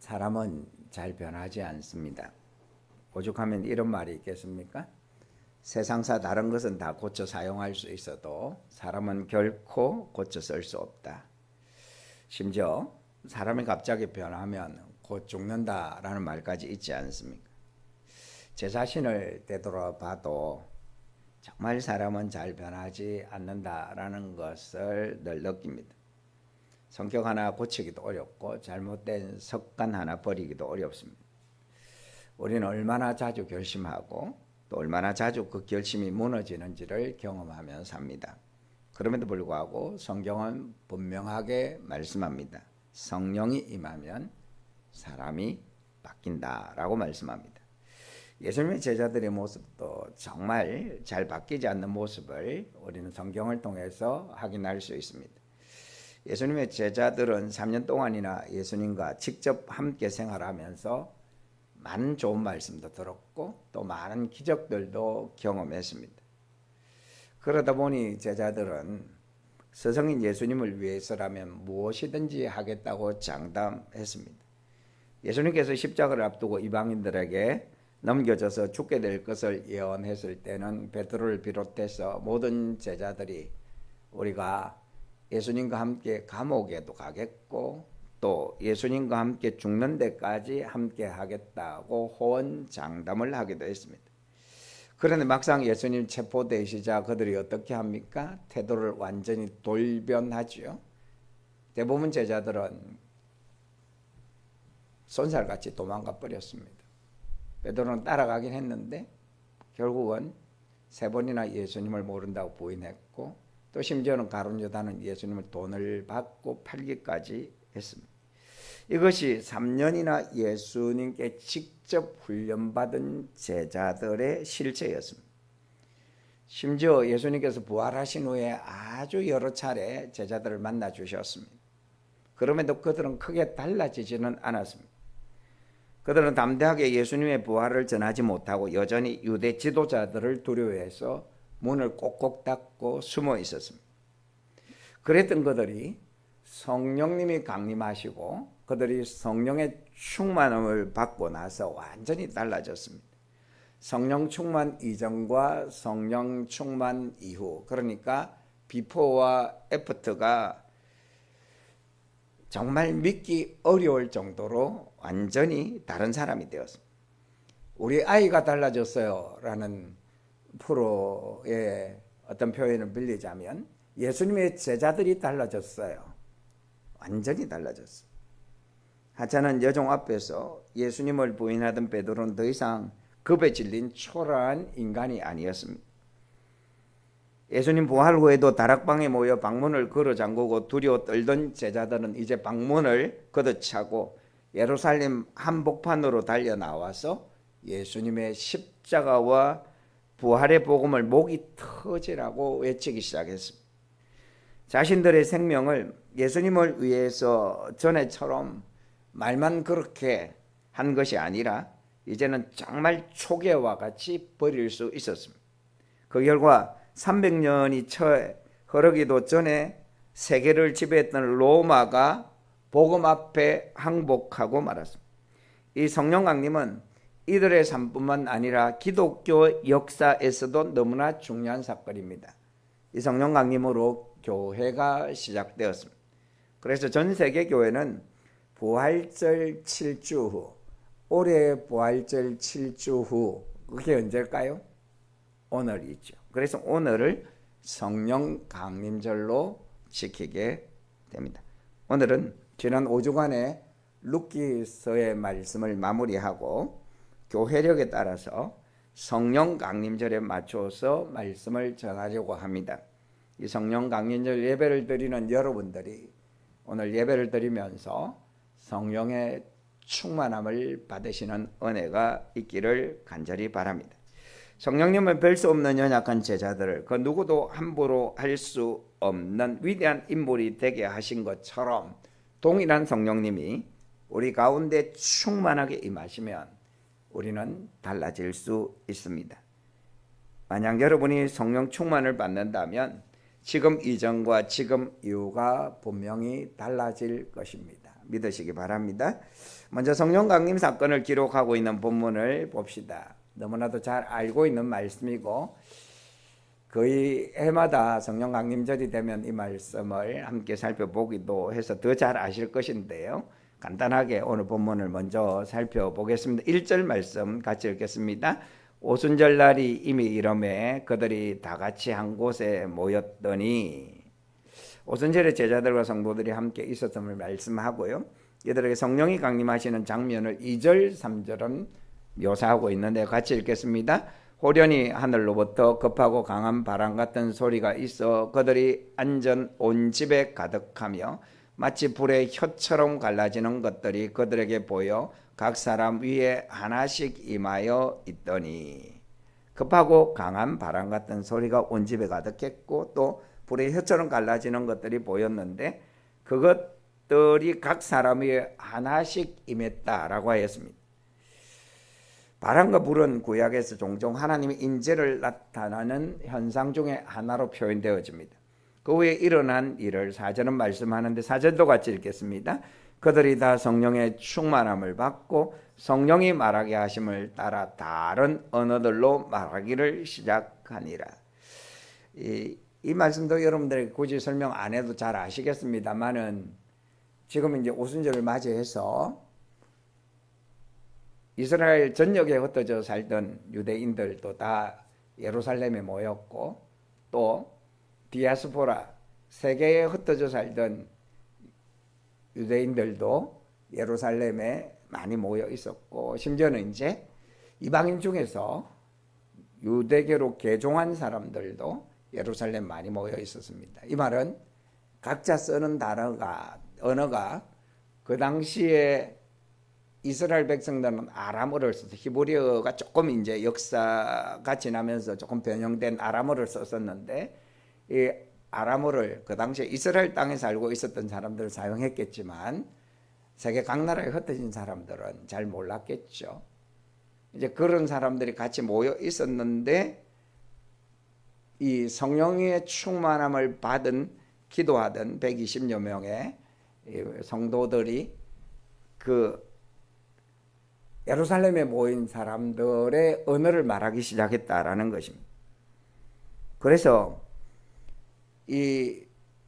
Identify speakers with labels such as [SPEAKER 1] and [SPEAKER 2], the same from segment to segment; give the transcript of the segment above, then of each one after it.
[SPEAKER 1] 사람은 잘 변하지 않습니다. 오죽하면 이런 말이 있겠습니까? 세상사 다른 것은 다 고쳐 사용할 수 있어도 사람은 결코 고쳐 쓸 수 없다. 심지어 사람이 갑자기 변하면 곧 죽는다라는 말까지 있지 않습니까? 제 자신을 되돌아봐도 정말 사람은 잘 변하지 않는다라는 것을 늘 느낍니다. 성격 하나 고치기도 어렵고 잘못된 습관 하나 버리기도 어렵습니다. 우리는 얼마나 자주 결심하고 또 얼마나 자주 그 결심이 무너지는지를 경험하며 삽니다. 그럼에도 불구하고 성경은 분명하게 말씀합니다. 성령이 임하면 사람이 바뀐다라고 말씀합니다. 예수님의 제자들의 모습도 정말 잘 바뀌지 않는 모습을 우리는 성경을 통해서 확인할 수 있습니다. 예수님의 제자들은 3년 동안이나 예수님과 직접 함께 생활하면서 많은 좋은 말씀도 들었고 또 많은 기적들도 경험했습니다. 그러다 보니 제자들은 스승인 예수님을 위해서라면 무엇이든지 하겠다고 장담했습니다. 예수님께서 십자가를 앞두고 이방인들에게 넘겨져서 죽게 될 것을 예언했을 때는 베드로를 비롯해서 모든 제자들이 우리가 예수님과 함께 감옥에도 가겠고 또 예수님과 함께 죽는 데까지 함께 하겠다고 호언장담을 하기도 했습니다. 그런데 막상 예수님 체포되시자 그들이 어떻게 합니까? 태도를 완전히 돌변하죠. 대부분 제자들은 쏜살같이 도망가 버렸습니다. 베드로는 따라가긴 했는데 결국은 3번이나 예수님을 모른다고 부인했고 또 심지어는 가룟 유다는 예수님을 돈을 받고 팔기까지 했습니다. 이것이 3년이나 예수님께 직접 훈련받은 제자들의 실체였습니다. 심지어 예수님께서 부활하신 후에 아주 여러 차례 제자들을 만나 주셨습니다. 그럼에도 그들은 크게 달라지지는 않았습니다. 그들은 담대하게 예수님의 부활을 전하지 못하고 여전히 유대 지도자들을 두려워해서 문을 꼭꼭 닫고 숨어 있었습니다. 그랬던 그들이 성령님이 강림하시고 그들이 성령의 충만함을 받고 나서 완전히 달라졌습니다. 성령 충만 이전과 성령 충만 이후, 그러니까 비포와 애프터가 정말 믿기 어려울 정도로 완전히 다른 사람이 되었습니다. 우리 아이가 달라졌어요 라는 프로의 어떤 표현을 빌리자면 예수님의 제자들이 달라졌어요. 완전히 달라졌어요. 하찮은 여종 앞에서 예수님을 부인하던 베드로는 더 이상 겁에 질린 초라한 인간이 아니었습니다. 예수님 부활 후에도 다락방에 모여 방문을 걸어 잠그고 두려워 떨던 제자들은 이제 방문을 걷어차고 예루살렘 한복판으로 달려 나와서 예수님의 십자가와 부활의 복음을 목이 터지라고 외치기 시작했습니다. 자신들의 생명을 예수님을 위해서 전에처럼 말만 그렇게 한 것이 아니라 이제는 정말 초계와 같이 버릴 수 있었습니다. 그 결과 300년이 채 흐르기도 전에 세계를 지배했던 로마가 복음 앞에 항복하고 말았습니다. 이 성령 강림은 이들의 삶뿐만 아니라 기독교 역사에서도 너무나 중요한 사건입니다. 이 성령 강림으로 교회가 시작되었습니다. 그래서 전 세계 교회는 부활절 7주 후, 올해 부활절 7주 후, 그게 언제일까요? 오늘이죠. 그래서 오늘을 성령 강림절로 지키게 됩니다. 오늘은 지난 5주간의 룻기서의 말씀을 마무리하고 교회력에 따라서 성령 강림절에 맞춰서 말씀을 전하려고 합니다. 이 성령 강림절 예배를 드리는 여러분들이 오늘 예배를 드리면서 성령의 충만함을 받으시는 은혜가 있기를 간절히 바랍니다. 성령님은 별 수 없는 연약한 제자들을 그 누구도 함부로 할 수 없는 위대한 인물이 되게 하신 것처럼 동일한 성령님이 우리 가운데 충만하게 임하시면 우리는 달라질 수 있습니다. 만약 여러분이 성령 충만을 받는다면 지금 이전과 지금 이후가 분명히 달라질 것입니다. 믿으시기 바랍니다. 먼저 성령 강림 사건을 기록하고 있는 본문을 봅시다. 너무나도 잘 알고 있는 말씀이고 거의 해마다 성령 강림절이 되면 이 말씀을 함께 살펴보기도 해서 더 잘 아실 것인데요. 간단하게 오늘 본문을 먼저 살펴보겠습니다. 1절 말씀 같이 읽겠습니다. 오순절 날이 이미 이름에 그들이 다 같이 한 곳에 모였더니, 오순절에 제자들과 성도들이 함께 있었음을 말씀하고요. 이들에게 성령이 강림하시는 장면을 2절, 3절은 묘사하고 있는데 같이 읽겠습니다. 호련히 하늘로부터 급하고 강한 바람 같은 소리가 있어 그들이 앉은 온 집에 가득하며 마치 불의 혀처럼 갈라지는 것들이 그들에게 보여 각 사람 위에 하나씩 임하여 있더니, 급하고 강한 바람 같은 소리가 온 집에 가득했고 또 불의 혀처럼 갈라지는 것들이 보였는데 그것들이 각 사람 위에 하나씩 임했다라고 하였습니다. 바람과 불은 구약에서 종종 하나님의 임재를 나타나는 현상 중에 하나로 표현되어집니다. 그 후에 일어난 일을 4절은 말씀하는데 4절도 같이 읽겠습니다. 그들이 다 성령의 충만함을 받고 성령이 말하게 하심을 따라 다른 언어들로 말하기를 시작하니라. 이 말씀도 여러분들에게 굳이 설명 안 해도 잘 아시겠습니다만은 지금 이제 오순절을 맞이해서 이스라엘 전역에 흩어져 살던 유대인들도 다 예루살렘에 모였고 또 디아스포라 세계에 흩어져 살던 유대인들도 예루살렘에 많이 모여 있었고 심지어는 이제 이방인 중에서 유대교로 개종한 사람들도 예루살렘 많이 모여 있었습니다. 이 말은 각자 쓰는 언어가 그 당시에 이스라엘 백성들은 아람어를 써서 히브리어가 조금 이제 역사가 지나면서 조금 변형된 아람어를 썼었는데 이 아람어를 그 당시에 이스라엘 땅에 살고 있었던 사람들을 사용했겠지만 세계 각 나라에 흩어진 사람들은 잘 몰랐겠죠. 이제 그런 사람들이 같이 모여 있었는데 이 성령의 충만함을 받은 기도하던 120여 명의 성도들이 그 예루살렘에 모인 사람들의 언어를 말하기 시작했다라는 것입니다. 그래서 이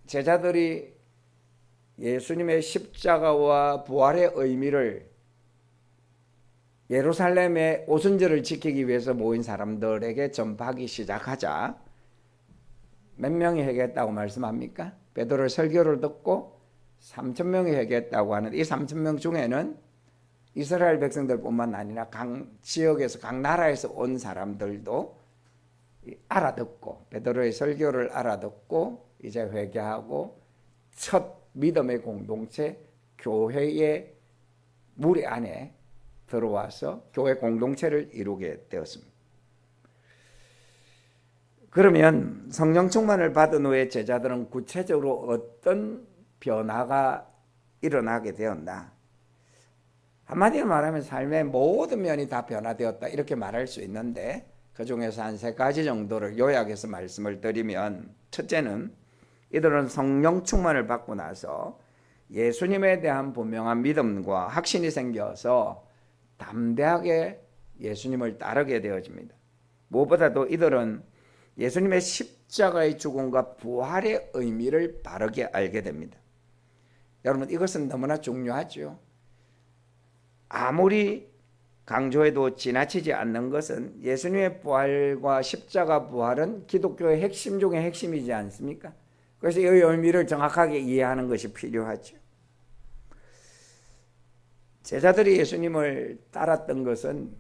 [SPEAKER 1] 제자들이 예수님의 십자가와 부활의 의미를 예루살렘의 오순절을 지키기 위해서 모인 사람들에게 전파하기 시작하자 몇 명이 회개했다고 말씀합니까? 베드로의 설교를 듣고 3,000명이 회개했다고 하는데 이 3,000명 중에는 이스라엘 백성들뿐만 아니라 각 지역에서 각 나라에서 온 사람들도 알아듣고 베드로의 설교를 알아듣고 이제 회개하고 첫 믿음의 공동체 교회의 무리 안에 들어와서 교회 공동체를 이루게 되었습니다. 그러면 성령 충만을 받은 후에 제자들은 구체적으로 어떤 변화가 일어나게 되었나? 한마디로 말하면 삶의 모든 면이 다 변화되었다 이렇게 말할 수 있는데 그 중에서 한 3가지 정도를 요약해서 말씀을 드리면, 첫째는 이들은 성령 충만을 받고 나서 예수님에 대한 분명한 믿음과 확신이 생겨서 담대하게 예수님을 따르게 되어집니다. 무엇보다도 이들은 예수님의 십자가의 죽음과 부활의 의미를 바르게 알게 됩니다. 여러분, 이것은 너무나 중요하죠. 아무리 강조해도 지나치지 않는 것은 예수님의 부활과 십자가 부활은 기독교의 핵심 중의 핵심이지 않습니까? 그래서 이 의미를 정확하게 이해하는 것이 필요하죠. 제자들이 예수님을 따랐던 것은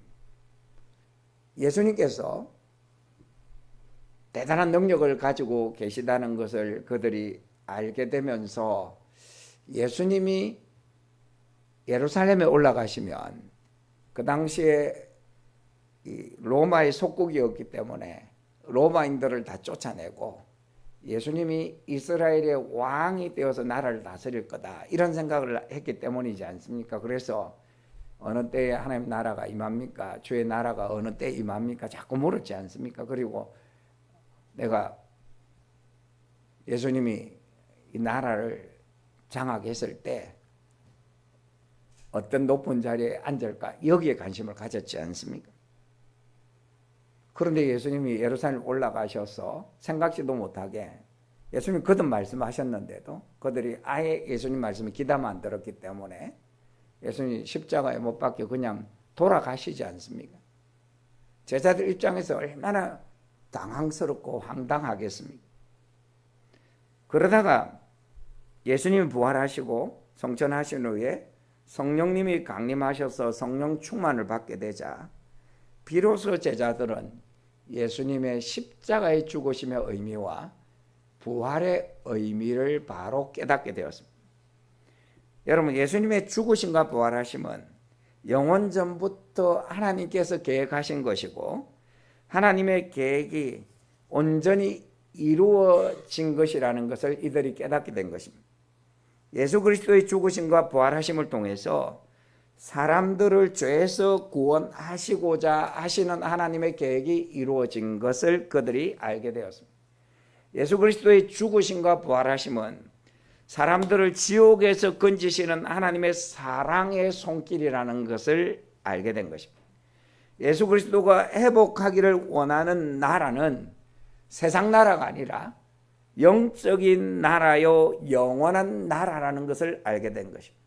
[SPEAKER 1] 예수님께서 대단한 능력을 가지고 계시다는 것을 그들이 알게 되면서 예수님이 예루살렘에 올라가시면 그 당시에 로마의 속국이었기 때문에 로마인들을 다 쫓아내고 예수님이 이스라엘의 왕이 되어서 나라를 다스릴 거다 이런 생각을 했기 때문이지 않습니까? 그래서 어느 때에 하나님 나라가 임합니까? 주의 나라가 어느 때에 임합니까? 자꾸 물었지 않습니까? 그리고 내가 예수님이 이 나라를 장악했을 때 어떤 높은 자리에 앉을까 여기에 관심을 가졌지 않습니까? 그런데 예수님이 예루살렘 올라가셔서 생각지도 못하게 예수님 거듭 말씀하셨는데도 그들이 아예 예수님 말씀을 귀담아 안 들었기 때문에 예수님 십자가에 못 박혀 그냥 돌아가시지 않습니까? 제자들 입장에서 얼마나 당황스럽고 황당하겠습니까? 그러다가 예수님이 부활하시고 성천하신 후에 성령님이 강림하셔서 성령 충만을 받게 되자 비로소 제자들은 예수님의 십자가의 죽으심의 의미와 부활의 의미를 바로 깨닫게 되었습니다. 여러분, 예수님의 죽으심과 부활하심은 영원 전부터 하나님께서 계획하신 것이고 하나님의 계획이 온전히 이루어진 것이라는 것을 이들이 깨닫게 된 것입니다. 예수 그리스도의 죽으심과 부활하심을 통해서 사람들을 죄에서 구원하시고자 하시는 하나님의 계획이 이루어진 것을 그들이 알게 되었습니다. 예수 그리스도의 죽으심과 부활하심은 사람들을 지옥에서 건지시는 하나님의 사랑의 손길이라는 것을 알게 된 것입니다. 예수 그리스도가 회복하기를 원하는 나라는 세상 나라가 아니라 영적인 나라요 영원한 나라라는 것을 알게 된 것입니다.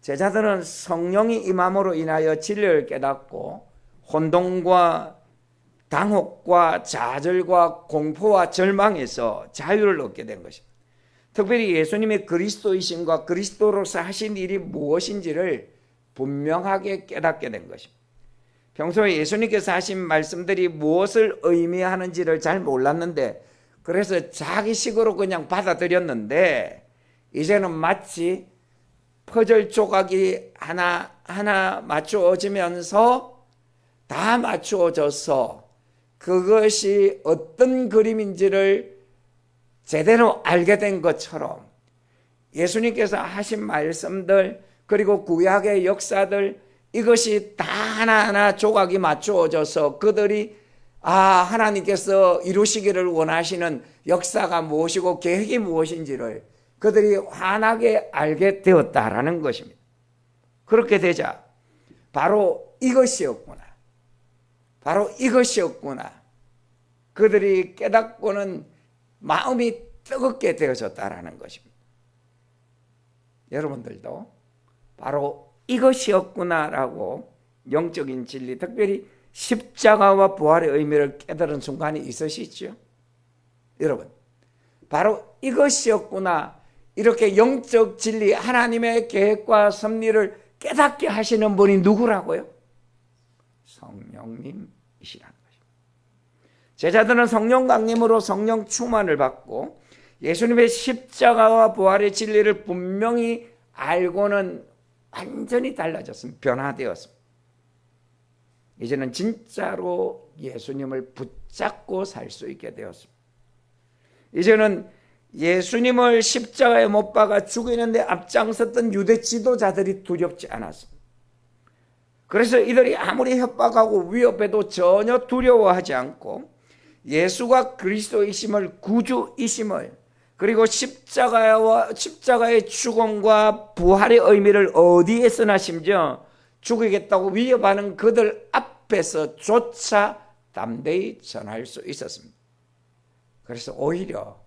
[SPEAKER 1] 제자들은 성령이 임함으로 인하여 진리를 깨닫고 혼동과 당혹과 좌절과 공포와 절망에서 자유를 얻게 된 것입니다. 특별히 예수님의 그리스도이심과 그리스도로서 하신 일이 무엇인지를 분명하게 깨닫게 된 것입니다. 평소에 예수님께서 하신 말씀들이 무엇을 의미하는지를 잘 몰랐는데 그래서 자기식으로 그냥 받아들였는데 이제는 마치 퍼즐 조각이 하나하나 맞추어지면서 다 맞추어져서 그것이 어떤 그림인지를 제대로 알게 된 것처럼 예수님께서 하신 말씀들 그리고 구약의 역사들 이것이 다 하나하나 조각이 맞추어져서 그들이 하나님께서 이루시기를 원하시는 역사가 무엇이고 계획이 무엇인지를 그들이 환하게 알게 되었다라는 것입니다. 그렇게 되자 바로 이것이었구나. 바로 이것이었구나. 그들이 깨닫고는 마음이 뜨겁게 되어졌다라는 것입니다. 여러분들도 바로 이것이었구나라고 영적인 진리, 특별히 십자가와 부활의 의미를 깨달은 순간이 있으시죠? 여러분, 바로 이것이었구나. 이렇게 영적 진리, 하나님의 계획과 섭리를 깨닫게 하시는 분이 누구라고요? 성령님이시라는 것입니다. 제자들은 성령 강림으로 성령 충만을 받고 예수님의 십자가와 부활의 진리를 분명히 알고는 완전히 달라졌습니다. 변화되었습니다. 이제는 진짜로 예수님을 붙잡고 살 수 있게 되었습니다. 이제는 예수님을 십자가에 못 박아 죽이는데 앞장섰던 유대 지도자들이 두렵지 않았습니다. 그래서 이들이 아무리 협박하고 위협해도 전혀 두려워하지 않고 예수가 그리스도이심을, 구주이심을, 그리고 십자가의 죽음과 부활의 의미를 어디에서나 심지어 죽이겠다고 위협하는 그들 앞에서조차 담대히 전할 수 있었습니다. 그래서 오히려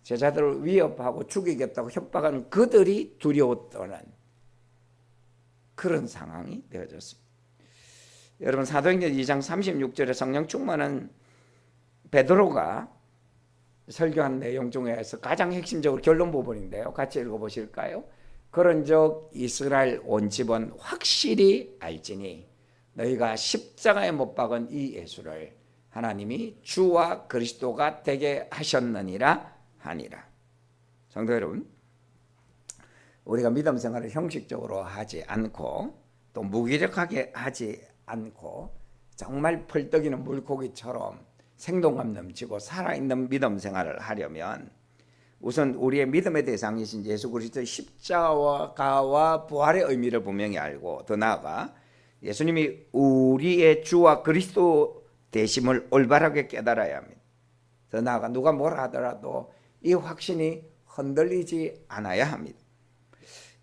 [SPEAKER 1] 제자들을 위협하고 죽이겠다고 협박하는 그들이 두려웠다는 그런 상황이 되어졌습니다. 여러분, 사도행전 2장 36절에 성령 충만한 베드로가 설교한 내용 중에서 가장 핵심적으로 결론 부분인데요. 같이 읽어보실까요? 그런즉 이스라엘 온 집은 확실히 알지니 너희가 십자가에 못 박은 이 예수를 하나님이 주와 그리스도가 되게 하셨느니라 하니라. 성도 여러분, 우리가 믿음 생활을 형식적으로 하지 않고 또 무기력하게 하지 않고 정말 펄떡이는 물고기처럼 생동감 넘치고 살아있는 믿음 생활을 하려면 우선 우리의 믿음의 대상이신 예수 그리스도의 십자가와 부활의 의미를 분명히 알고 더 나아가 예수님이 우리의 주와 그리스도 되심을 올바르게 깨달아야 합니다. 더 나아가 누가 뭐라 하더라도 이 확신이 흔들리지 않아야 합니다.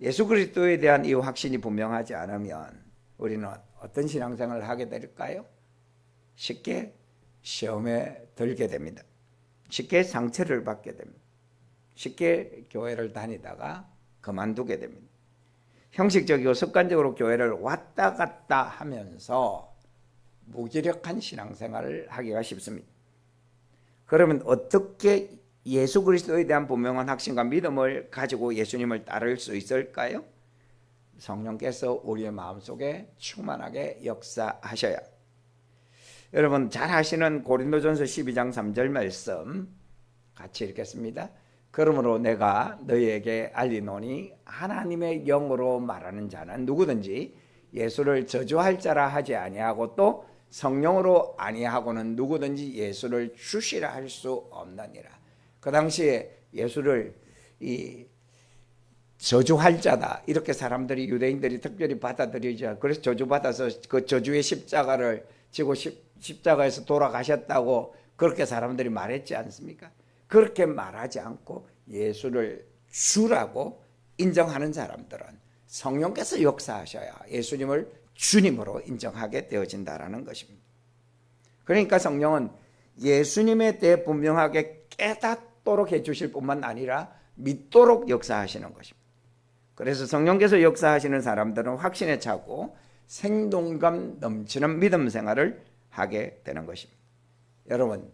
[SPEAKER 1] 예수 그리스도에 대한 이 확신이 분명하지 않으면 우리는 어떤 신앙생활을 하게 될까요? 쉽게 시험에 들게 됩니다. 쉽게 상처를 받게 됩니다. 쉽게 교회를 다니다가 그만두게 됩니다. 형식적이고 습관적으로 교회를 왔다 갔다 하면서 무기력한 신앙생활을 하기가 쉽습니다. 그러면 어떻게 예수 그리스도에 대한 분명한 확신과 믿음을 가지고 예수님을 따를 수 있을까요? 성령께서 우리의 마음속에 충만하게 역사하셔야. 여러분 잘 아시는 고린도전서 12장 3절 말씀 같이 읽겠습니다. 그러므로 내가 너희에게 알리노니 하나님의 영으로 말하는 자는 누구든지 예수를 저주할 자라 하지 아니하고 또 성령으로 아니하고는 누구든지 예수를 주시라 할 수 없느니라. 그 당시에 예수를 저주할 자다 이렇게 사람들이 유대인들이 특별히 받아들이죠. 그래서 저주받아서 그 저주의 십자가를 지고 십자가에서 돌아가셨다고 그렇게 사람들이 말했지 않습니까? 그렇게 말하지 않고 예수를 주라고 인정하는 사람들은 성령께서 역사하셔야 예수님을 주님으로 인정하게 되어진다라는 것입니다. 그러니까 성령은 예수님에 대해 분명하게 깨닫도록 해주실 뿐만 아니라 믿도록 역사하시는 것입니다. 그래서 성령께서 역사하시는 사람들은 확신에 차고 생동감 넘치는 믿음 생활을 하게 되는 것입니다. 여러분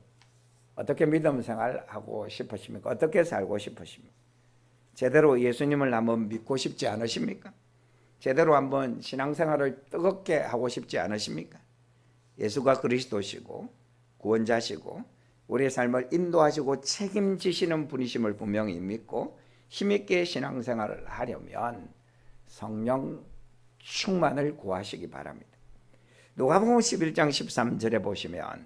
[SPEAKER 1] 어떻게 믿음 생활하고 싶으십니까? 어떻게 살고 싶으십니까? 제대로 예수님을 한번 믿고 싶지 않으십니까? 제대로 한번 신앙생활을 뜨겁게 하고 싶지 않으십니까? 예수가 그리스도시고 구원자시고 우리의 삶을 인도하시고 책임지시는 분이심을 분명히 믿고 힘있게 신앙생활을 하려면 성령 충만을 구하시기 바랍니다. 누가복음 11장 13절에 보시면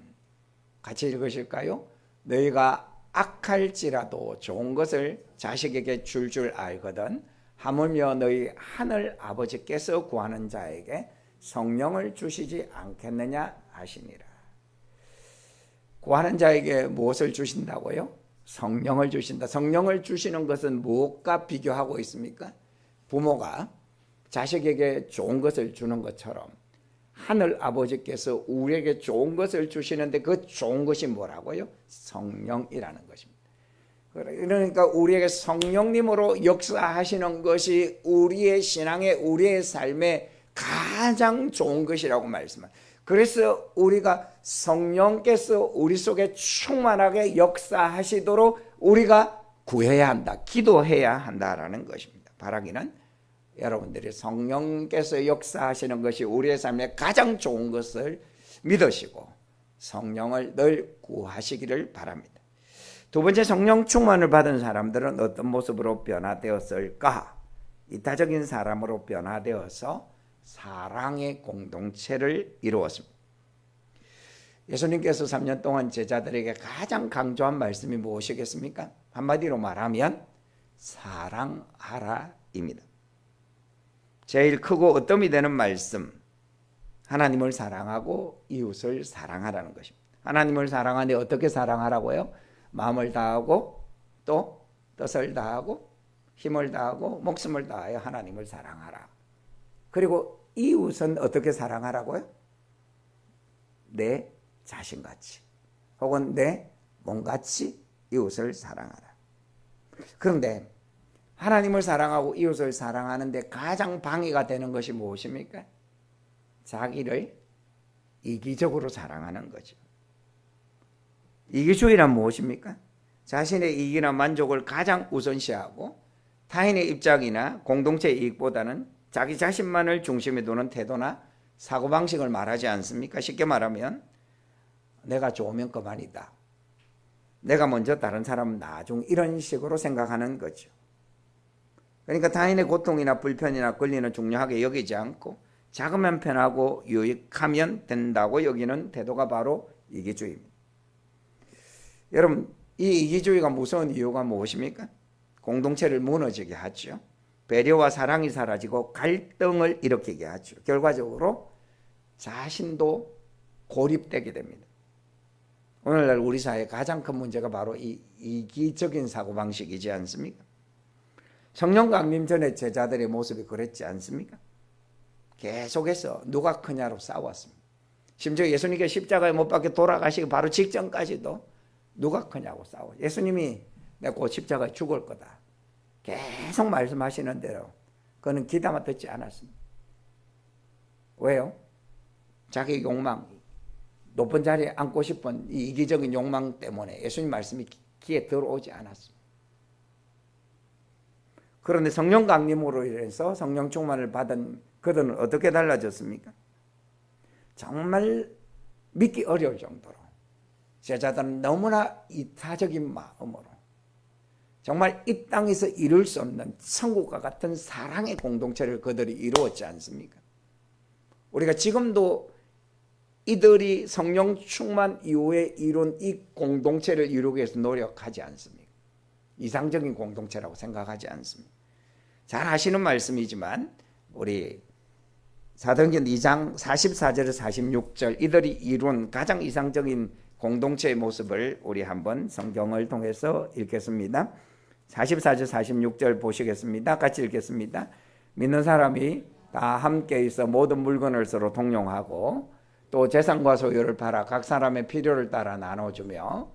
[SPEAKER 1] 같이 읽으실까요? 너희가 악할지라도 좋은 것을 자식에게 줄 알거든 하물며 너희 하늘 아버지께서 구하는 자에게 성령을 주시지 않겠느냐 하시니라. 구하는 자에게 무엇을 주신다고요? 성령을 주신다. 성령을 주시는 것은 무엇과 비교하고 있습니까? 부모가 자식에게 좋은 것을 주는 것처럼 하늘 아버지께서 우리에게 좋은 것을 주시는데 그 좋은 것이 뭐라고요? 성령이라는 것입니다. 그러니까 우리에게 성령님으로 역사하시는 것이 우리의 신앙의 우리의 삶의 가장 좋은 것이라고 말씀합니다. 그래서 우리가 성령께서 우리 속에 충만하게 역사하시도록 우리가 구해야 한다, 기도해야 한다라는 것입니다. 바라기는 여러분들이 성령께서 역사하시는 것이 우리의 삶에 가장 좋은 것을 믿으시고 성령을 늘 구하시기를 바랍니다. 두 번째, 성령 충만을 받은 사람들은 어떤 모습으로 변화되었을까? 이타적인 사람으로 변화되어서 사랑의 공동체를 이루었습니다. 예수님께서 3년 동안 제자들에게 가장 강조한 말씀이 무엇이겠습니까? 한마디로 말하면 사랑하라입니다. 제일 크고 어뜸이 되는 말씀, 하나님을 사랑하고 이웃을 사랑하라는 것입니다. 하나님을 사랑하는데 어떻게 사랑하라고요? 마음을 다하고 또 뜻을 다하고 힘을 다하고 목숨을 다하여 하나님을 사랑하라. 그리고 이웃은 어떻게 사랑하라고요? 내 자신같이 혹은 내 몸같이 이웃을 사랑하라. 그런데 하나님을 사랑하고 이웃을 사랑하는데 가장 방해가 되는 것이 무엇입니까? 자기를 이기적으로 사랑하는 거죠. 이기주의란 무엇입니까? 자신의 이익이나 만족을 가장 우선시하고 타인의 입장이나 공동체 이익보다는 자기 자신만을 중심에 두는 태도나 사고방식을 말하지 않습니까? 쉽게 말하면 내가 좋으면 그만이다. 내가 먼저 다른 사람은 나중 이런 식으로 생각하는 거죠. 그러니까 타인의 고통이나 불편이나 권리는 중요하게 여기지 않고 작으면 편하고 유익하면 된다고 여기는 태도가 바로 이기주의입니다. 여러분, 이 이기주의가 무서운 이유가 무엇입니까? 공동체를 무너지게 하죠. 배려와 사랑이 사라지고 갈등을 일으키게 하죠. 결과적으로 자신도 고립되게 됩니다. 오늘날 우리 사회의 가장 큰 문제가 바로 이 이기적인 사고방식이지 않습니까? 성령 강림 전에 제자들의 모습이 그랬지 않습니까? 계속해서 누가 크냐로 싸웠습니다. 심지어 예수님께 십자가에 못 박혀 돌아가시기 바로 직전까지도 누가 크냐고 싸워. 예수님이 내가 곧 십자가에 죽을 거다. 계속 말씀하시는 대로 그는 귀담아 듣지 않았습니다. 왜요? 자기 욕망, 높은 자리에 앉고 싶은 이 이기적인 욕망 때문에 예수님 말씀이 귀에 들어오지 않았습니다. 그런데 성령 강림으로 인해서 성령 충만을 받은 그들은 어떻게 달라졌습니까? 정말 믿기 어려울 정도로 제자들은 너무나 이타적인 마음으로 정말 이 땅에서 이룰 수 없는 천국과 같은 사랑의 공동체를 그들이 이루었지 않습니까? 우리가 지금도 이들이 성령 충만 이후에 이룬 이 공동체를 이루기 위해서 노력하지 않습니까? 이상적인 공동체라고 생각하지 않습니다. 잘 아시는 말씀이지만 우리 사도행전 2장 44절에서 46절 이들이 이룬 가장 이상적인 공동체의 모습을 우리 한번 성경을 통해서 읽겠습니다. 44절 46절 보시겠습니다. 같이 읽겠습니다. 믿는 사람이 다 함께 있어 모든 물건을 서로 동용하고 또 재산과 소유를 팔아 각 사람의 필요를 따라 나눠주며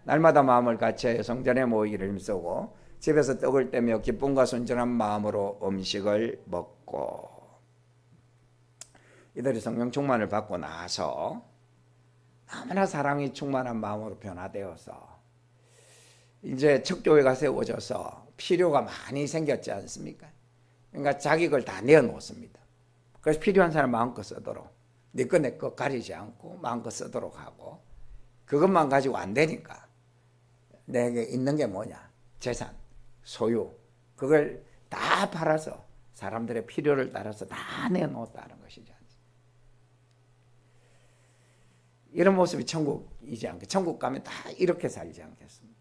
[SPEAKER 1] 날마다 마음을 같이하여 성전에 모이기를 힘쓰고 집에서 떡을 떼며 기쁨과 순전한 마음으로 음식을 먹고. 이들이 성령 충만을 받고 나서 너무나 사랑이 충만한 마음으로 변화되어서 이제 첫 교회가 세워져서 필요가 많이 생겼지 않습니까? 그러니까 자기 걸 다 내어놓습니다. 그래서 필요한 사람 마음껏 쓰도록 네 거 내 거 가리지 않고 마음껏 쓰도록 하고 그것만 가지고 안 되니까 내게 있는 게 뭐냐? 재산, 소유 그걸 다 팔아서 사람들의 필요를 따라서 다 내어놓았다는 것이죠. 이런 모습이 천국이지 않겠 천국 가면 다 이렇게 살지 않겠습니까?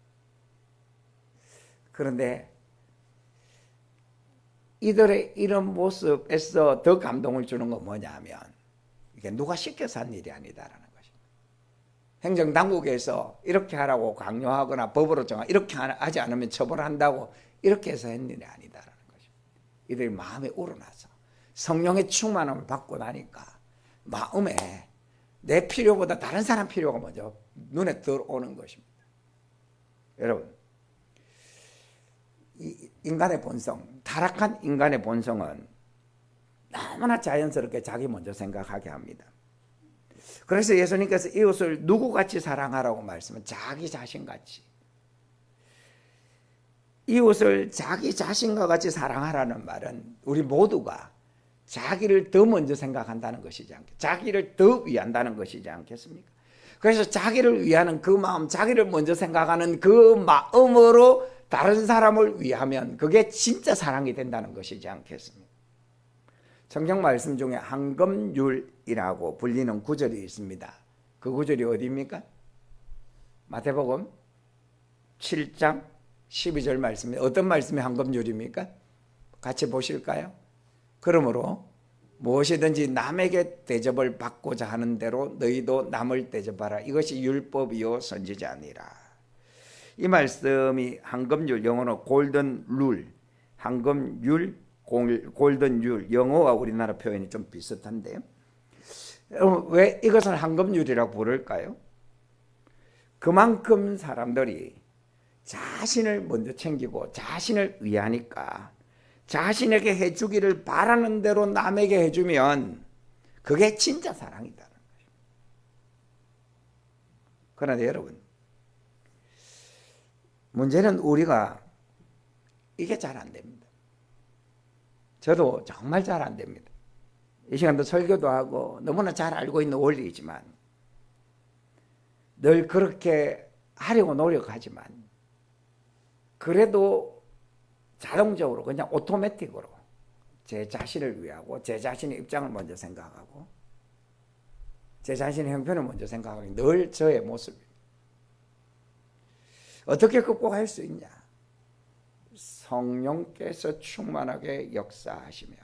[SPEAKER 1] 그런데 이들의 이런 모습에서 더 감동을 주는 건 뭐냐면 이게 누가 시켜서 한 일이 아니다라는 것입니다. 행정당국에서 이렇게 하라고 강요하거나 법으로 정하 이렇게 하지 않으면 처벌한다고 이렇게 해서 한 일이 아니다라는 것입니다. 이들이 마음에 우러나서 성령의 충만함을 받고 나니까 마음에 내 필요보다 다른 사람 필요가 먼저 눈에 들어오는 것입니다. 여러분, 이 인간의 본성, 타락한 인간의 본성은 너무나 자연스럽게 자기 먼저 생각하게 합니다. 그래서 예수님께서 이웃을 누구같이 사랑하라고 말씀은 자기 자신같이. 이웃을 자기 자신과 같이 사랑하라는 말은 우리 모두가 자기를 더 먼저 생각한다는 것이지 않겠습니까? 자기를 더 위한다는 것이지 않겠습니까? 그래서 자기를 위하는 그 마음, 자기를 먼저 생각하는 그 마음으로 다른 사람을 위하면 그게 진짜 사랑이 된다는 것이지 않겠습니까? 성경 말씀 중에 황금률이라고 불리는 구절이 있습니다. 그 구절이 어디입니까? 마태복음 7장 12절 말씀이 어떤 말씀이 황금률입니까? 같이 보실까요? 그러므로 무엇이든지 남에게 대접을 받고자 하는 대로 너희도 남을 대접하라. 이것이 율법이요 선지자니라. 이 말씀이 황금률, 영어로 골든 룰, 황금률, 골든 율, 영어와 우리나라 표현이 좀 비슷한데요. 왜 이것을 황금률이라고 부를까요? 그만큼 사람들이 자신을 먼저 챙기고 자신을 위하니까 자신에게 해주기를 바라는 대로 남에게 해주면 그게 진짜 사랑이다는 거죠. 그런데 여러분, 문제는 우리가 이게 잘 안 됩니다. 저도 정말 잘 안 됩니다. 이 시간도 설교도 하고 너무나 잘 알고 있는 원리이지만 늘 그렇게 하려고 노력하지만 그래도 자동적으로 그냥 오토매틱으로 제 자신을 위하고 제 자신의 입장을 먼저 생각하고 제 자신의 형편을 먼저 생각하는 늘 저의 모습입니다. 어떻게 극복할 수 있냐? 성령께서 충만하게 역사하시면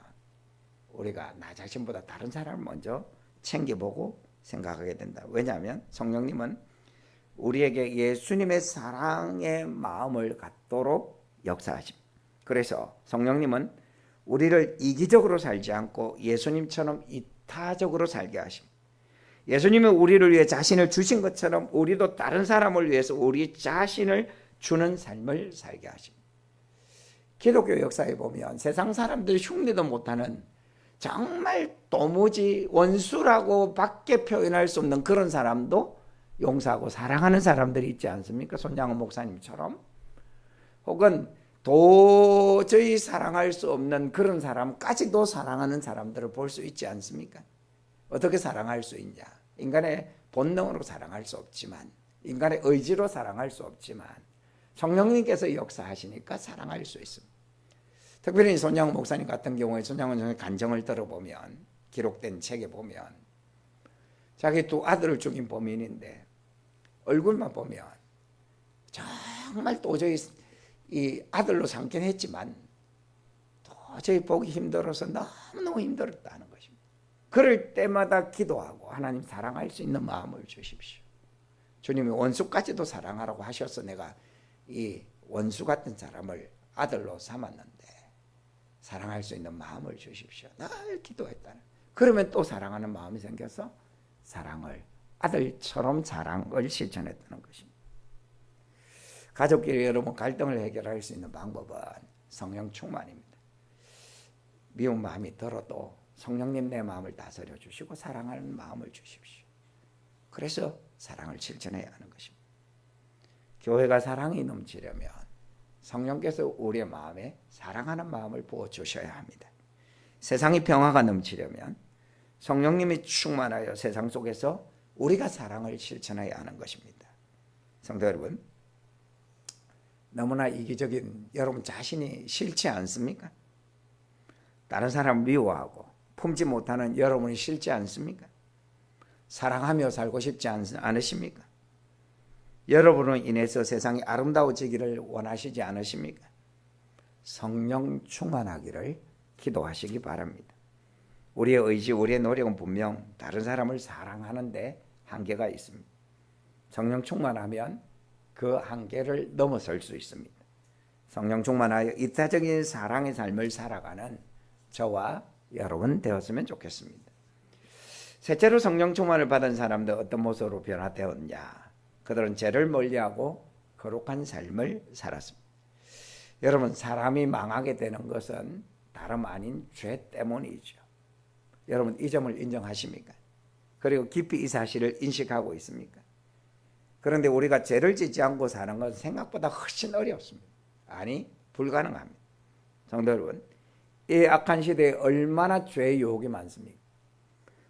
[SPEAKER 1] 우리가 나 자신보다 다른 사람을 먼저 챙겨보고 생각하게 된다. 왜냐하면 성령님은 우리에게 예수님의 사랑의 마음을 갖도록 역사하십니다. 그래서 성령님은 우리를 이기적으로 살지 않고 예수님처럼 이타적으로 살게 하십니다. 예수님은 우리를 위해 자신을 주신 것처럼 우리도 다른 사람을 위해서 우리 자신을 주는 삶을 살게 하십니다. 기독교 역사에 보면 세상 사람들이 흉내도 못하는 정말 도무지 원수라고 밖에 표현할 수 없는 그런 사람도 용서하고 사랑하는 사람들이 있지 않습니까? 손장훈 목사님처럼. 혹은 도저히 사랑할 수 없는 그런 사람까지도 사랑하는 사람들을 볼 수 있지 않습니까? 어떻게 사랑할 수 있냐? 인간의 본능으로 사랑할 수 없지만, 인간의 의지로 사랑할 수 없지만 성령님께서 역사하시니까 사랑할 수 있습니다. 특별히 손장훈 목사님 같은 경우에 손장훈 목사님의 간증을 들어보면, 기록된 책에 보면 자기 두 아들을 죽인 범인인데 얼굴만 보면 정말 도저히 이 아들로 삼긴 했지만 도저히 보기 힘들어서 너무너무 힘들었다는 것입니다. 그럴 때마다 기도하고 하나님 사랑할 수 있는 마음을 주십시오. 주님이 원수까지도 사랑하라고 하셔서 내가 이 원수 같은 사람을 아들로 삼았는데 사랑할 수 있는 마음을 주십시오. 늘 기도했다는. 그러면 또 사랑하는 마음이 생겨서 사랑을, 아들처럼 사랑을 실천했다는 것입니다. 가족끼리 여러분 갈등을 해결할 수 있는 방법은 성령 충만입니다. 미운 마음이 들어도 성령님 내 마음을 다스려 주시고 사랑하는 마음을 주십시오. 그래서 사랑을 실천해야 하는 것입니다. 교회가 사랑이 넘치려면 성령께서 우리의 마음에 사랑하는 마음을 부어주셔야 합니다. 세상이 평화가 넘치려면 성령님이 충만하여 세상 속에서 우리가 사랑을 실천해야 하는 것입니다. 성도 여러분, 너무나 이기적인 여러분 자신이 싫지 않습니까? 다른 사람 미워하고 품지 못하는 여러분이 싫지 않습니까? 사랑하며 살고 싶지 않으십니까? 여러분으로 인해서 세상이 아름다워지기를 원하시지 않으십니까? 성령 충만하기를 기도하시기 바랍니다. 우리의 의지, 우리의 노력은 분명 다른 사람을 사랑하는데 한계가 있습니다. 성령 충만하면 그 한계를 넘어설 수 있습니다. 성령 충만하여 이타적인 사랑의 삶을 살아가는 저와 여러분 되었으면 좋겠습니다. 셋째로 성령 충만을 받은 사람들 어떤 모습으로 변화되었냐? 그들은 죄를 멀리하고 거룩한 삶을 살았습니다. 여러분, 사람이 망하게 되는 것은 다름 아닌 죄 때문이죠. 여러분, 이 점을 인정하십니까? 그리고 깊이 이 사실을 인식하고 있습니까? 그런데 우리가 죄를 짓지 않고 사는 건 생각보다 훨씬 어렵습니다. 아니, 불가능합니다. 성도 여러분, 이 악한 시대에 얼마나 죄의 유혹이 많습니까?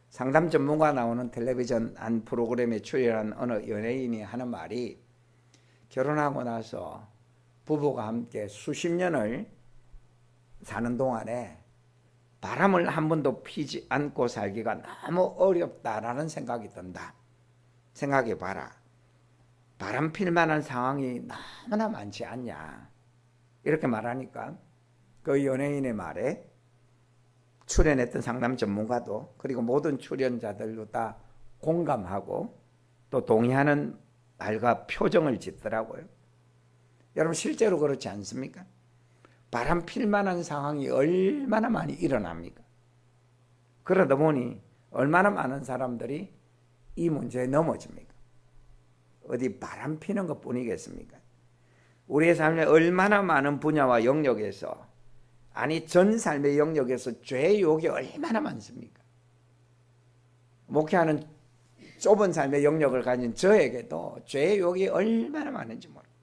[SPEAKER 1] 상담 전문가 나오는 텔레비전 한 프로그램에 출연한 어느 연예인이 하는 말이, 결혼하고 나서 부부가 함께 수십 년을 사는 동안에 바람을 한 번도 피지 않고 살기가 너무 어렵다라는 생각이 든다. 생각해봐라. 바람 필 만한 상황이 너무나 많지 않냐. 이렇게 말하니까 그 연예인의 말에 출연했던 상담 전문가도, 그리고 모든 출연자들도 다 공감하고 또 동의하는 말과 표정을 짓더라고요. 여러분, 실제로 그렇지 않습니까? 바람 필 만한 상황이 얼마나 많이 일어납니까? 그러다 보니 얼마나 많은 사람들이 이 문제에 넘어집니까? 어디 바람 피는 것 뿐이겠습니까? 우리의 삶에 얼마나 많은 분야와 영역에서, 아니 전 삶의 영역에서 죄의 유혹이 얼마나 많습니까? 목회하는 좁은 삶의 영역을 가진 저에게도 죄의 유혹이 얼마나 많은지 모릅니다.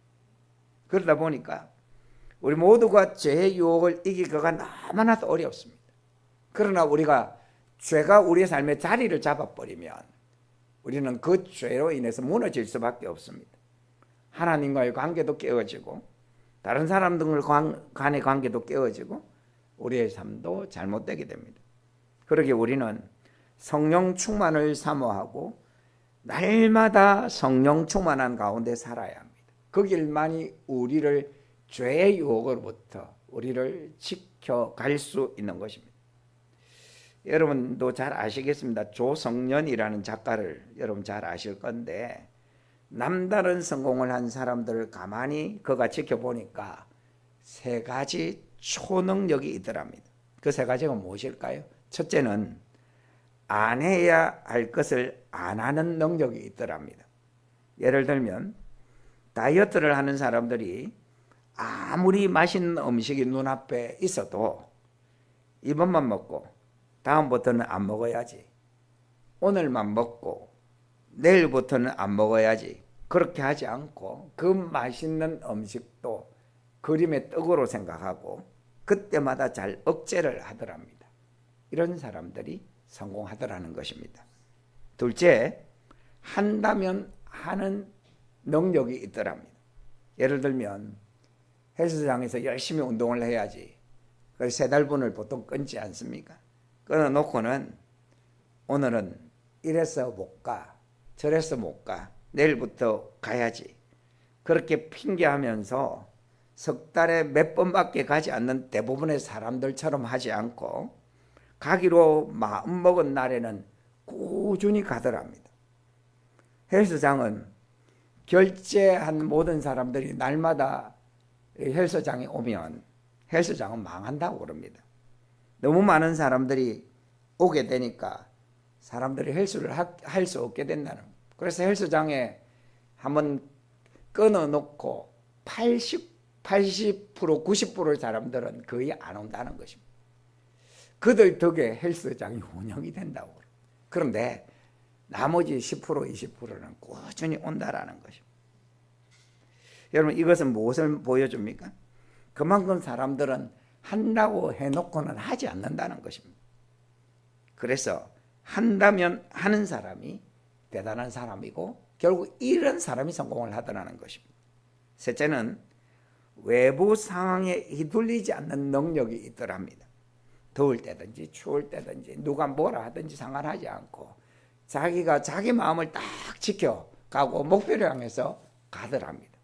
[SPEAKER 1] 그러다 보니까 우리 모두가 죄의 유혹을 이기기가 너무나도 어렵습니다. 그러나 우리가 죄가 우리의 삶의 자리를 잡아버리면 우리는 그 죄로 인해서 무너질 수밖에 없습니다. 하나님과의 관계도 깨어지고 다른 사람들 간의 관계도 깨어지고 우리의 삶도 잘못되게 됩니다. 그러기에 우리는 성령 충만을 사모하고 날마다 성령 충만한 가운데 살아야 합니다. 그 길만이 우리를 죄의 유혹으로부터 우리를 지켜갈 수 있는 것입니다. 여러분도 잘 아시겠습니다. 조성년이라는 작가를 여러분 잘 아실 건데, 남다른 성공을 한 사람들을 가만히 그가 지켜보니까 세 가지 초능력이 있더랍니다. 그 세 가지가 무엇일까요? 첫째는 안 해야 할 것을 안 하는 능력이 있더랍니다. 예를 들면 다이어트를 하는 사람들이 아무리 맛있는 음식이 눈앞에 있어도 이번만 먹고 다음부터는 안 먹어야지, 오늘만 먹고 내일부터는 안 먹어야지, 그렇게 하지 않고 그 맛있는 음식도 그림의 떡으로 생각하고 그때마다 잘 억제를 하더랍니다. 이런 사람들이 성공하더라는 것입니다. 둘째, 한다면 하는 능력이 있더랍니다. 예를 들면 헬스장에서 열심히 운동을 해야지, 그래서 3달분을 보통 끊지 않습니까? 끊어놓고는 오늘은 이래서 못 가, 저래서 못 가, 내일부터 가야지, 그렇게 핑계하면서 석 달에 몇 번밖에 가지 않는 대부분의 사람들처럼 하지 않고 가기로 마음먹은 날에는 꾸준히 가더랍니다. 헬스장은 결제한 모든 사람들이 날마다 헬스장에 오면 헬스장은 망한다고 그럽니다. 너무 많은 사람들이 오게 되니까 사람들이 헬스를 할 수 없게 된다는 거예요. 그래서 헬스장에 한번 끊어놓고 80%, 90%의 사람들은 거의 안 온다는 것입니다. 그들 덕에 헬스장이 운영이 된다고 그래요. 그런데 나머지 10%, 20%는 꾸준히 온다라는 것입니다. 여러분, 이것은 무엇을 보여줍니까? 그만큼 사람들은 한다고 해놓고는 하지 않는다는 것입니다. 그래서 한다면 하는 사람이 대단한 사람이고 결국 이런 사람이 성공을 하더라는 것입니다. 셋째는 외부 상황에 휘둘리지 않는 능력이 있더랍니다. 더울 때든지 추울 때든지 누가 뭐라 하든지 상관하지 않고 자기가 자기 마음을 딱 지켜가고 목표를 향해서 가더랍니다.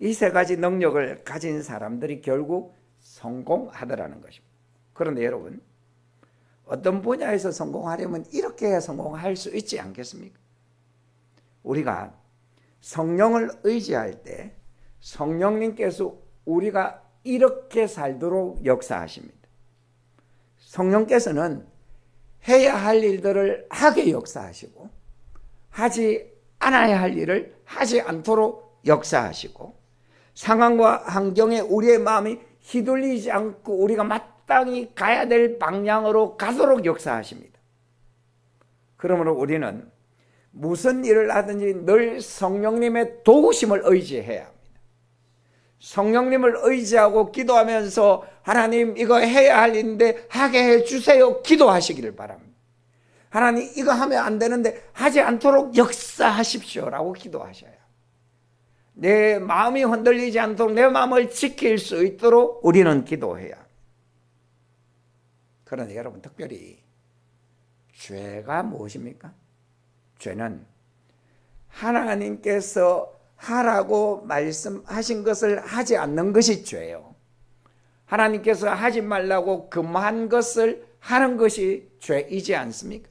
[SPEAKER 1] 이 세 가지 능력을 가진 사람들이 결국 성공하더라는 것입니다. 그런데 여러분, 어떤 분야에서 성공하려면 이렇게 성공할 수 있지 않겠습니까? 우리가 성령을 의지할 때 성령님께서 우리가 이렇게 살도록 역사하십니다. 성령께서는 해야 할 일들을 하게 역사하시고 하지 않아야 할 일을 하지 않도록 역사하시고 상황과 환경에 우리의 마음이 휘둘리지 않고 우리가 마땅히 가야 될 방향으로 가도록 역사하십니다. 그러므로 우리는 무슨 일을 하든지 늘 성령님의 도우심을 의지해야 합니다. 성령님을 의지하고 기도하면서 하나님 이거 해야 할 일인데 하게 해주세요 기도하시기를 바랍니다. 하나님 이거 하면 안 되는데 하지 않도록 역사하십시오라고 기도하셔야 합니다. 내 마음이 흔들리지 않도록 내 마음을 지킬 수 있도록 우리는 기도해야 합니다. 그런데 여러분, 특별히 죄가 무엇입니까? 죄는 하나님께서 하라고 말씀하신 것을 하지 않는 것이 죄예요. 하나님께서 하지 말라고 금한 것을 하는 것이 죄이지 않습니까?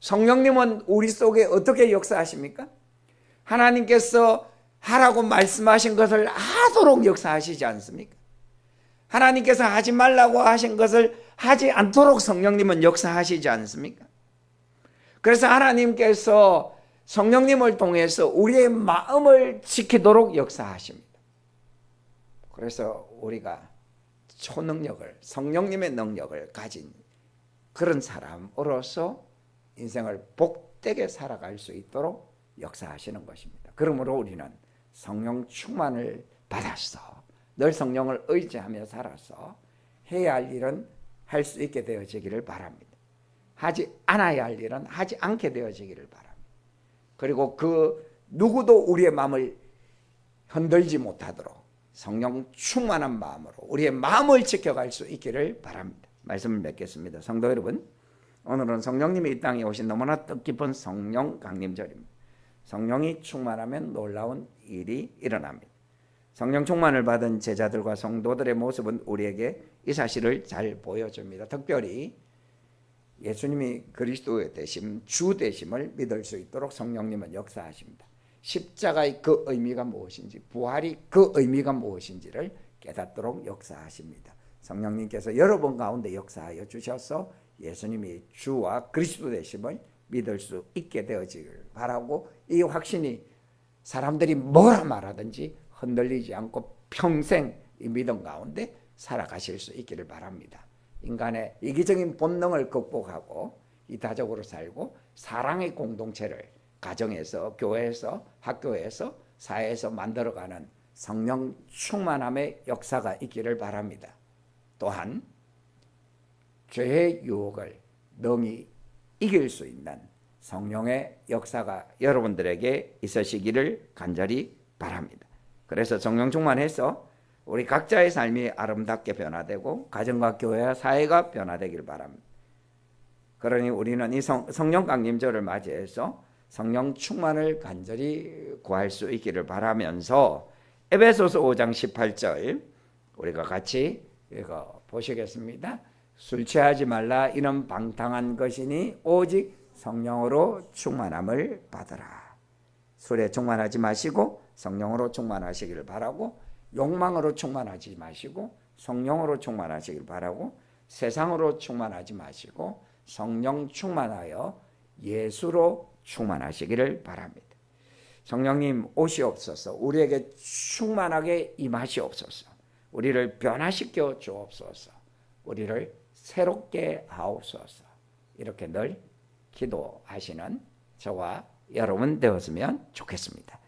[SPEAKER 1] 성령님은 우리 속에 어떻게 역사하십니까? 하나님께서 하라고 말씀하신 것을 하도록 역사하시지 않습니까? 하나님께서 하지 말라고 하신 것을 하지 않도록 성령님은 역사하시지 않습니까? 그래서 하나님께서 성령님을 통해서 우리의 마음을 지키도록 역사하십니다. 그래서 우리가 초능력을, 성령님의 능력을 가진 그런 사람으로서 인생을 복되게 살아갈 수 있도록 역사하시는 것입니다. 그러므로 우리는 성령 충만을 받아서 늘 성령을 의지하며 살아서 해야 할 일은 할 수 있게 되어지기를 바랍니다. 하지 않아야 할 일은 하지 않게 되어지기를 바랍니다. 그리고 그 누구도 우리의 마음을 흔들지 못하도록 성령 충만한 마음으로 우리의 마음을 지켜갈 수 있기를 바랍니다. 말씀을 맺겠습니다. 성도 여러분, 오늘은 성령님이 이 땅에 오신 너무나 뜻깊은 성령 강림절입니다. 성령이 충만하면 놀라운 일이 일어납니다. 성령 충만을 받은 제자들과 성도들의 모습은 우리에게 이 사실을 잘 보여줍니다. 특별히 예수님이 그리스도의 되심, 주 되심을 믿을 수 있도록 성령님은 역사하십니다. 십자가의 그 의미가 무엇인지, 부활이 그 의미가 무엇인지를 깨닫도록 역사하십니다. 성령님께서 여러분 가운데 역사하여 주셔서 예수님이 주와 그리스도 되심을 믿을 수 있게 되어지길 바라고, 이 확신이 사람들이 뭐라 말하든지 흔들리지 않고 평생 이 믿음 가운데 살아가실 수 있기를 바랍니다. 인간의 이기적인 본능을 극복하고 이타적으로 살고 사랑의 공동체를 가정에서, 교회에서, 학교에서, 사회에서 만들어가는 성령 충만함의 역사가 있기를 바랍니다. 또한 죄의 유혹을 능히 이길 수 있는 성령의 역사가 여러분들에게 있으시기를 간절히 바랍니다. 그래서 성령 충만해서 우리 각자의 삶이 아름답게 변화되고 가정과 교회와 사회가 변화되기를 바랍니다. 그러니 우리는 이 성령 강림절을 맞이해서 성령 충만을 간절히 구할 수 있기를 바라면서 에베소서 5장 18절 우리가 같이 읽어 보시겠습니다. 술 취하지 말라, 이는 방탕한 것이니 오직 성령으로 충만함을 받으라. 술에 충만하지 마시고 성령으로 충만하시기를 바라고, 욕망으로 충만하지 마시고 성령으로 충만하시기를 바라고, 세상으로 충만하지 마시고 성령 충만하여 예수로 충만하시기를 바랍니다. 성령님 오시옵소서. 우리에게 충만하게 임하시옵소서. 우리를 변화시켜 주옵소서. 우리를 새롭게 하옵소서. 이렇게 늘 기도하시는 저와 여러분 되었으면 좋겠습니다.